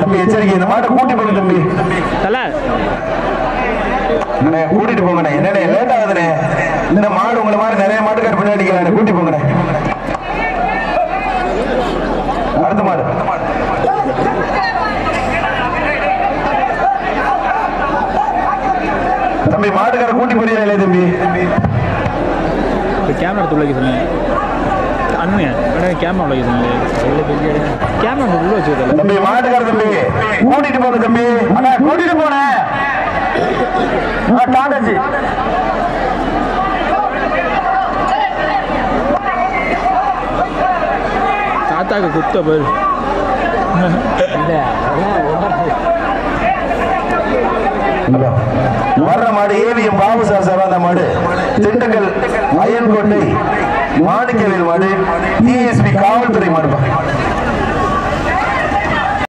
தம்பி எச்சரிக்கை, இந்த மாட்டை கூட்டி போங்க தம்பி, கூட்டிட்டு போங்கண்ணே. என்னண்ணே லேட் ஆகுதுண்ணே, இந்த மாடு உங்களை மாதிரி நிறைய மாட்டுக்கார பின்னாடி கூட்டி போங்கண்ணே. அடுத்த மாடு தம்பி, மாட்டுக்கார கூட்டி போறீங்களா இல்லையா தம்பி? கேமரா துளைக்க சொன்னேன் அண்மையா கேமரா உழைக்க சொன்னேன். கேமரா உள்ள வச்சுக்கிட்டேன் தம்பி, மாட்டுக்கார தம்பி கூட்டிட்டு போங்க தம்பி. அண்ணா கூட்டிட்டு போனேன் தாண்டாச்சு. தாத்தாக்கு குத்த பேர் வர்ற மாடு ஏவிஎம் பாபு சார் அந்த மாடு திண்டுக்கல் அயன்கோட்டை மாணிக்கவேல் மாடு டிஎஸ்பி காவல்துறை மாடு.